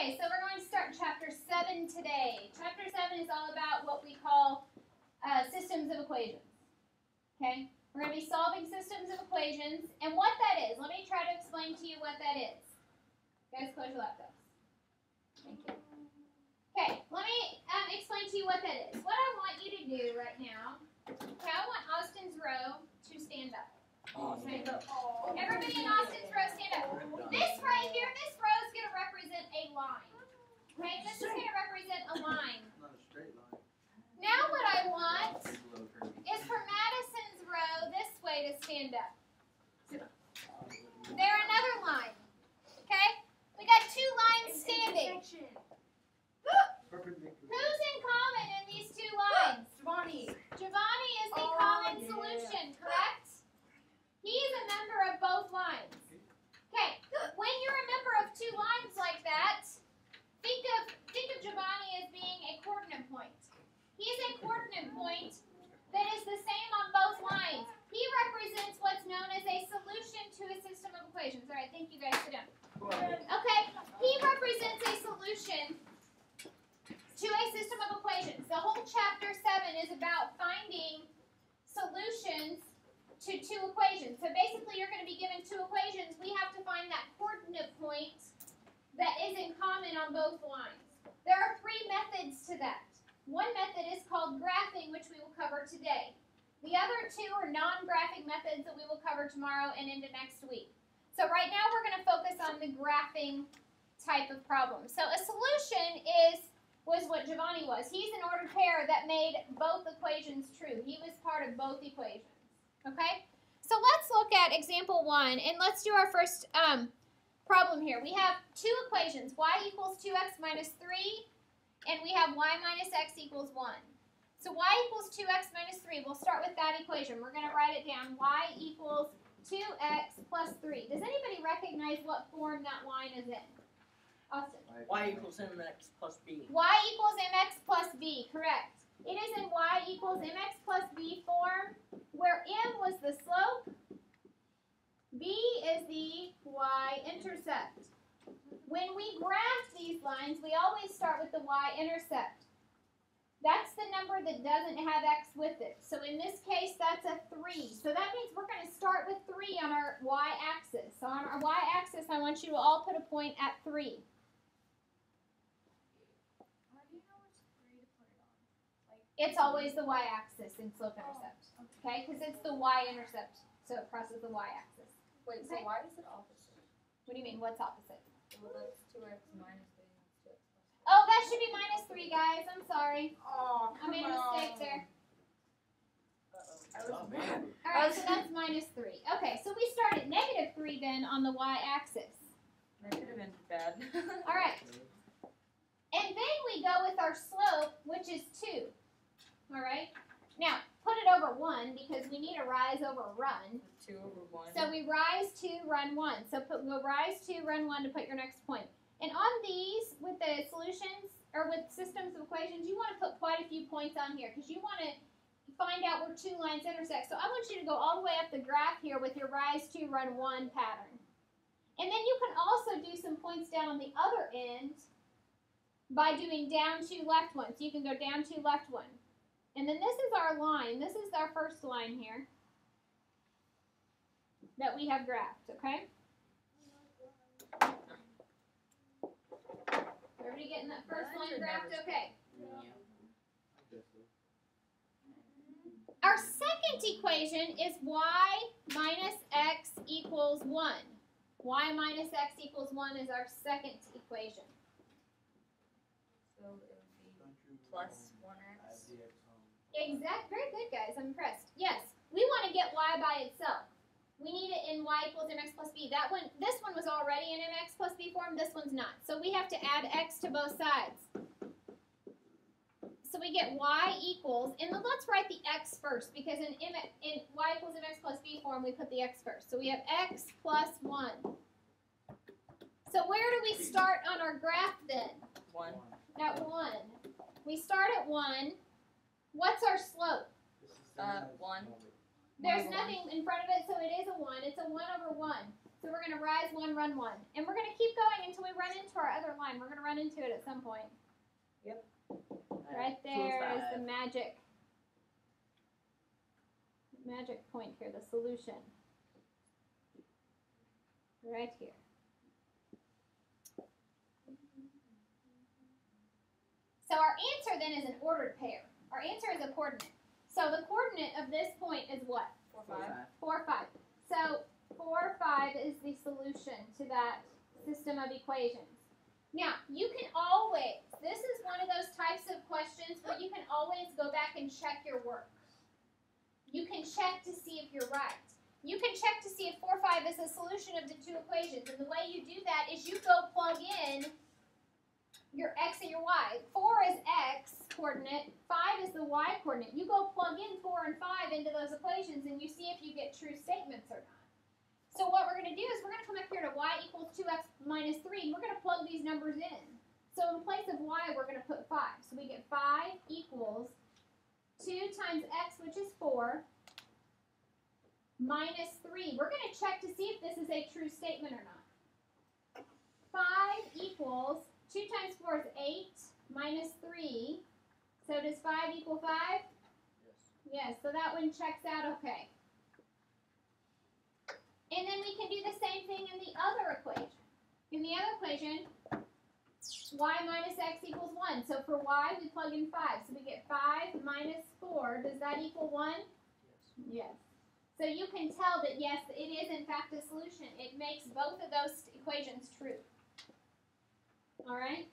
Okay, so we're going to start Chapter 7 today. Chapter 7 is all about what we call systems of equations. Okay? We're going to be solving systems of equations. And what that is, let me try to explain to you what that is. Guys, close your laptops. Thank you. Okay, let me explain to you what that is. What I want you to do right now, okay, I want Austin's row to stand up. Okay, everybody in Austin's row, stand up. This right here, this row is going to represent a line. Okay, this is going to represent a line. Not a straight line. Now what I want is for Madison's row this way to stand up. There, another line. Okay, we got two lines standing. Who's in common in these two lines? Giovanni. Giovanni is the common solution, correct? He's a member of both lines. Okay, when you're a member of two lines like that, think of Giovanni as being a coordinate point. He's a coordinate point that is the same on both lines. He represents what's known as a solution to a system of equations. All right, thank you guys. Sit down. Okay, he represents a solution to a system of equations. The whole chapter 7 is about finding solutions to two equations. So basically you're going to be given two equations. We have to find that coordinate point that is in common on both lines. There are three methods to that. One method is called graphing, which we will cover today. The other two are non-graphing methods that we will cover tomorrow and into next week. So right now we're going to focus on the graphing type of problem. So a solution was what Giovanni was. He's an ordered pair that made both equations true. He was part of both equations. Okay? So let's look at example 1, and let's do our first problem here. We have two equations, y equals 2x minus 3, and we have y minus x equals 1. So y equals 2x minus 3. We'll start with that equation. We're going to write it down. Y equals 2x plus 3. Does anybody recognize what form that line is in? Austin. Y equals mx plus b. Y equals mx plus b, correct. It is in y equals mx plus b form, where m was the slope, b is the y-intercept. When we graph these lines, we always start with the y-intercept. That's the number that doesn't have x with it. So in this case, that's a 3. So that means we're going to start with 3 on our y-axis. So on our y-axis, I want you to all put a point at 3. It's always the y-axis in slope-intercept, okay? Because it's the y-intercept, so it crosses the y-axis. Wait, so why is it opposite? What do you mean, what's opposite? Well, that's 2x minus 3 and 2x plus 3. Oh, that should be minus 3, guys. I'm sorry. Oh, I made a mistake there. Oh, man. All right, so that's minus 3. Okay, so we start at negative 3 then on the y-axis. That could have been bad. All right. And then we go with our slope, which is 2. All right? Now, put it over 1 because we need a rise over run. 2 over 1. So we rise 2, run 1. So go rise 2, run 1 to put your next point. And on these, with the solutions, or with systems of equations, you want to put quite a few points on here because you want to find out where two lines intersect. So I want you to go all the way up the graph here with your rise 2, run 1 pattern. And then you can also do some points down on the other end by doing down 2, left 1. So you can go down 2, left 1. And then this is our line. This is our first line here that we have graphed, okay? Everybody getting that first line graphed? Okay. Our second equation is y minus x equals 1. Y minus x equals 1 is our second equation. So it would be plus 1x. Very good, guys. I'm impressed. Yes, we want to get y by itself. We need it in y equals mx plus b. This one was already in mx plus b form. This one's not. So we have to add x to both sides. So we get y equals, and let's write the x first, because in y equals mx plus b form, we put the x first. So we have x plus 1. So where do we start on our graph then? 1. At 1. We start at 1. What's our slope? 1. There's nothing in front of it, so it is a 1. It's a 1 over 1. So we're going to rise 1, run 1. And we're going to keep going until we run into our other line. We're going to run into it at some point. Yep. Right there is the magic point here, the solution. Right here. So our answer then is an ordered pair. Our answer is a coordinate. So the coordinate of this point is what? 4, 5. 4, 5. So 4, 5 is the solution to that system of equations. Now, you can always, this is one of those types of questions where you can always go back and check your work. You can check to see if you're right. You can check to see if 4, 5 is a solution of the two equations. And the way you do that is you go plug in your x and your y. 4 is x coordinate, 5 is the y coordinate. You go plug in 4 and 5 into those equations and you see if you get true statements or not. So what we're going to do is we're going to come up here to y equals 2x minus 3. We're going to plug these numbers in. So in place of y, we're going to put 5. So we get 5 equals 2 times x, which is 4, minus 3. We're going to check to see if this is a true statement or not. 5 equals 2 times 4 is 8, minus 3. So does 5 equal 5? Yes. Yes, so that one checks out okay. And then we can do the same thing in the other equation. In the other equation, y minus x equals 1. So for y, we plug in 5. So we get 5 minus 4. Does that equal 1? Yes. Yes. So you can tell that, yes, it is in fact a solution. It makes both of those equations true. All right?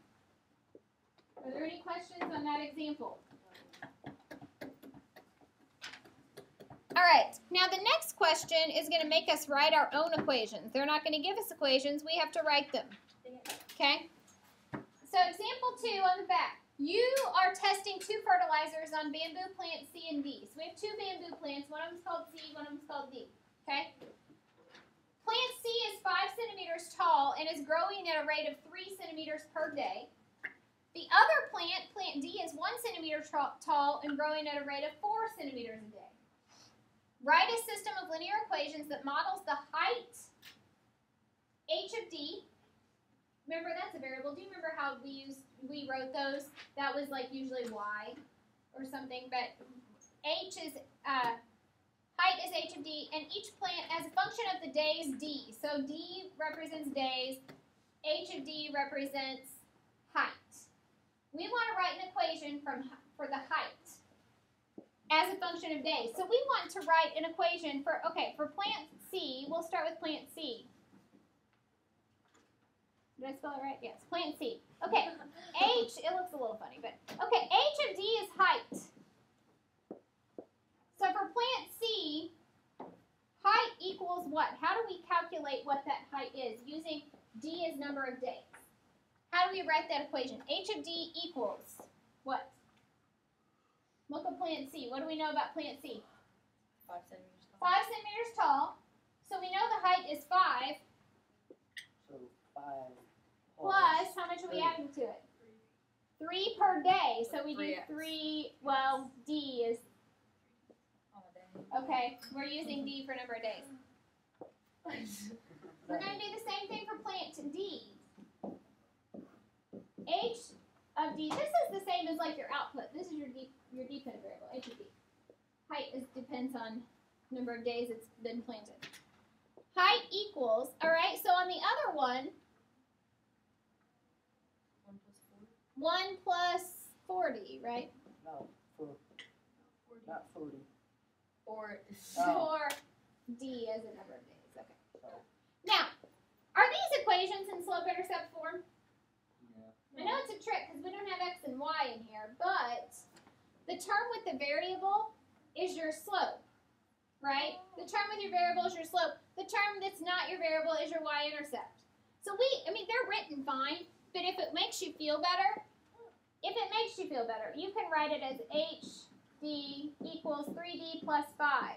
Are there any questions on that example? All right, now the next question is going to make us write our own equations. They're not going to give us equations. We have to write them. Okay? So example 2 on the back. You are testing 2 fertilizers on bamboo plants C and D. So we have 2 bamboo plants. One of them is called C, one of them is called D. Okay? Plant C is 5 centimeters tall and is growing at a rate of 3 centimeters per day. The other plant, plant D, is 1 centimeter tall and growing at a rate of 4 centimeters a day. Write a system of linear equations that models the height h of D. Remember, that's a variable. Do you remember how we wrote those? That was like usually y or something, but h is height is h of D, and each plant as a function of the days D. So D represents days, h of D represents height. We want to write an equation for the height as a function of days. So we want to write an equation for plant C. We'll start with plant C. Did I spell it right? Yes, plant C. Okay, H, it looks a little funny, but okay, H of D is height. So for plant C, height equals what? How do we calculate what that height is using D as number of days? How do we write that equation? H of D equals what? Look at plant C. What do we know about plant C? 5 centimeters tall. 5 centimeters tall. So we know the height is 5 So 5 plus, how much are we adding to it? 3 per day. So we do 3x. 3, well, D is, On a day. okay, we're using D for number of days. We're going to do the same thing for plant D. H of D, this is the same as like your output. This is your dependent variable, H of D. Height depends on number of days it's been planted. Height equals, all right, so on the other one, 1 plus 40, right? No, not 40. Or For D as a number of days, okay. Now, are these equations in slope-intercept form? I know it's a trick because we don't have x and y in here, but the term with the variable is your slope, right? The term with your variable is your slope. The term that's not your variable is your y-intercept. So they're written fine, but if it makes you feel better, you can write it as HD equals 3D plus 5.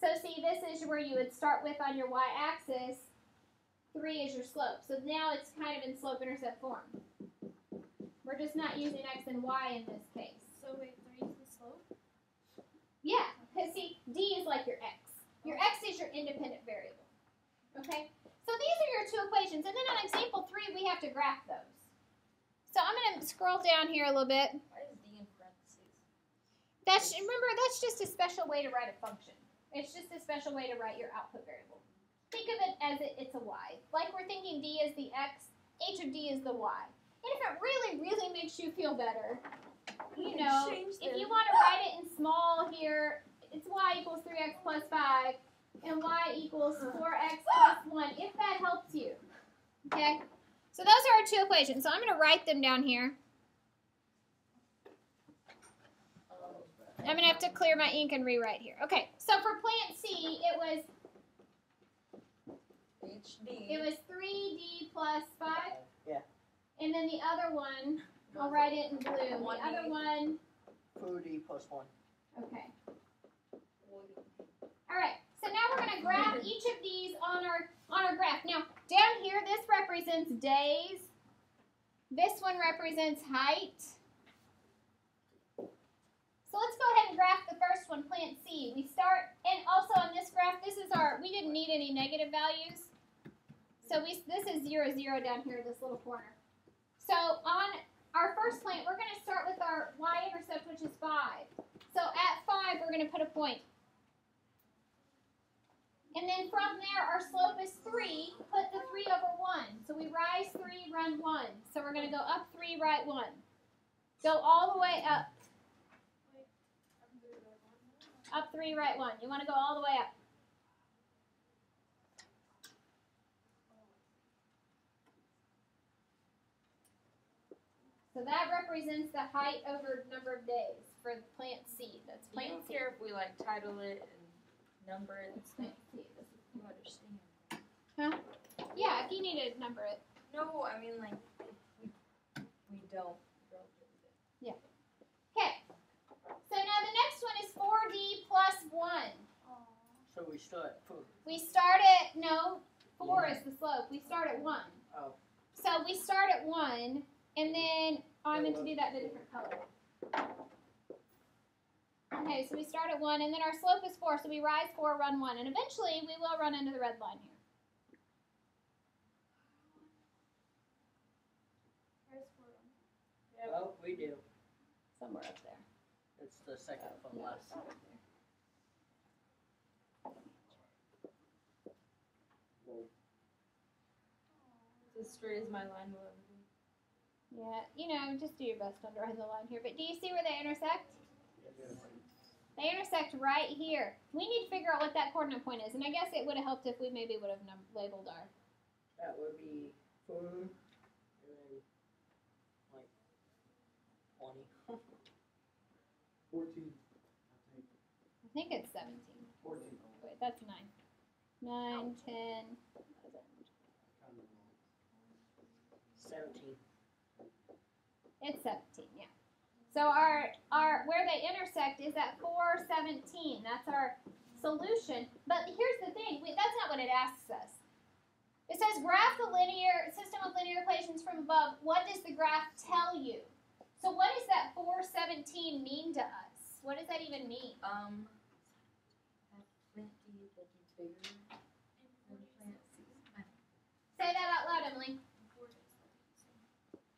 So see, this is where you would start with on your y-axis, 3 is your slope. So now it's kind of in slope-intercept form. We're just not using x and y in this case. So wait, 3 is the slope? Yeah, because see, D is like your x. Your x is your independent variable. Okay? So these are your 2 equations. And then on example 3, we have to graph those. So I'm going to scroll down here a little bit. Why is D in parentheses? Remember, that's just a special way to write a function. It's just a special way to write your output variable. Think of it as it's a y. Like we're thinking D is the x, h of D is the y. And if it really, really makes you feel better, you know, if you want to write it in small here, it's y equals 3x plus 5, and y equals 4x plus 1, if that helps you. Okay? So those are our 2 equations. So I'm going to write them down here. I'm going to have to clear my ink and rewrite here. Okay, so for plant C, it was HD. 3D plus 5. Yeah. And then the other one, I'll write it in blue. The 1D. other one, 4D plus 1. okay. All right, so now we're going to graph each of these on our graph. Now, down here, this represents days. This one represents height. So let's go ahead and graph the first one, plant C. We start, and also on this graph, we didn't need any negative values. So this is 0, 0 down here, this little corner. So on our first plant, we're going to start with our y-intercept, which is 5. So at 5, we're going to put a point. And then from there, our slope is 3. Put the 3 over 1. So we rise 3, run 1. So we're going to go up 3, right 1. Go all the way up. Up 3, right 1. You want to go all the way up. So that represents the height over number of days for plant C. That's Do you plant C. care if we like title it and number it? That's plant C. You understand? Huh? Yeah, if you need to number it. No, I mean like we don't. Okay. So now the next one is 4D plus 1. So we start 4. We start at, no, 4 Yeah. is the slope. We start at 1. Oh. So we start at 1, and then, I'm meant to do that in a different color. Okay, so we start at 1, and then our slope is 4, so we rise 4, run 1, and eventually we will run into the red line here. Oh, we do. Somewhere up there. It's the second from Yeah, last. it's up there. As straight as my line will ever be. Yeah, you know, just do your best to underline the line here. But do you see where they intersect? They intersect right here. We need to figure out what that coordinate point is. And I guess it would have helped if we maybe would have labeled our... That would be 4, and then like 20. 14. I think it's 17. 14. Wait, that's 9. 9, 10, 11. 17. It's 17, yeah. So our where they intersect is at 417. That's our solution. But here's the thing. That's not what it asks us. It says graph the linear system of linear equations from above. What does the graph tell you? So what does that 417 mean to us? What does that even mean? That plant D that gets bigger. than plant C. Say that out loud, Emily.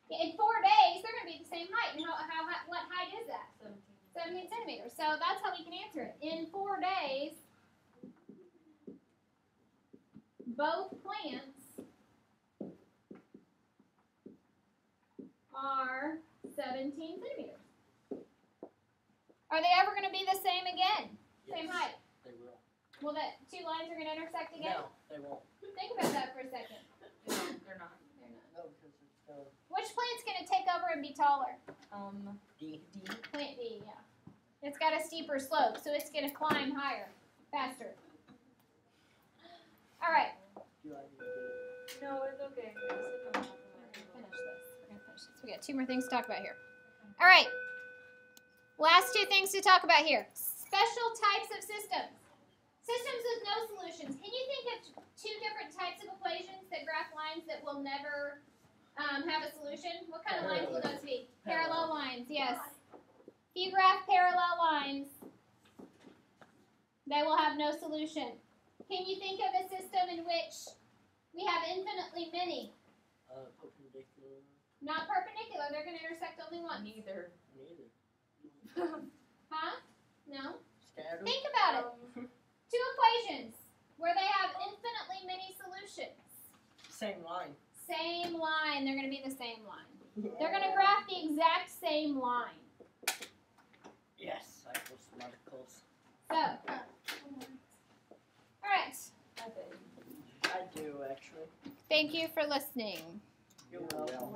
In 4 days, they're going to be the same height. And what height is that? 17 centimeters. So that's how we can answer it. In 4 days, both plants are 17 centimeters. Are they ever going to be the same again? Same Yes, height? They will. Well, that 2 lines are going to intersect again? No, they won't. Think about that for a second. No, they're not. They're not. No, because it's Which plant's going to take over and be taller? D. Plant D, yeah. It's got a steeper slope, so it's going to climb higher, faster. All right. Do I need to No, it's okay. We're going to finish this. We got 2 more things to talk about here. All right. Last 2 things to talk about here. Special types of systems. Systems with no solutions. Can you think of 2 different types of equations that graph lines that will never have a solution? What kind of lines will those be? Parallel lines, yes. If you graph parallel lines, they will have no solution. Can you think of a system in which We have infinitely many. Perpendicular. Not perpendicular. They're going to intersect only once. Neither. Neither. Huh? No? Scattered. Think about it. Two equations where they have infinitely many solutions. Same line. Same line. They're going to be the same line. They're going to graph the exact same line. Yes, I was smart close. So, all right. I do actually. Thank you for listening. You're welcome.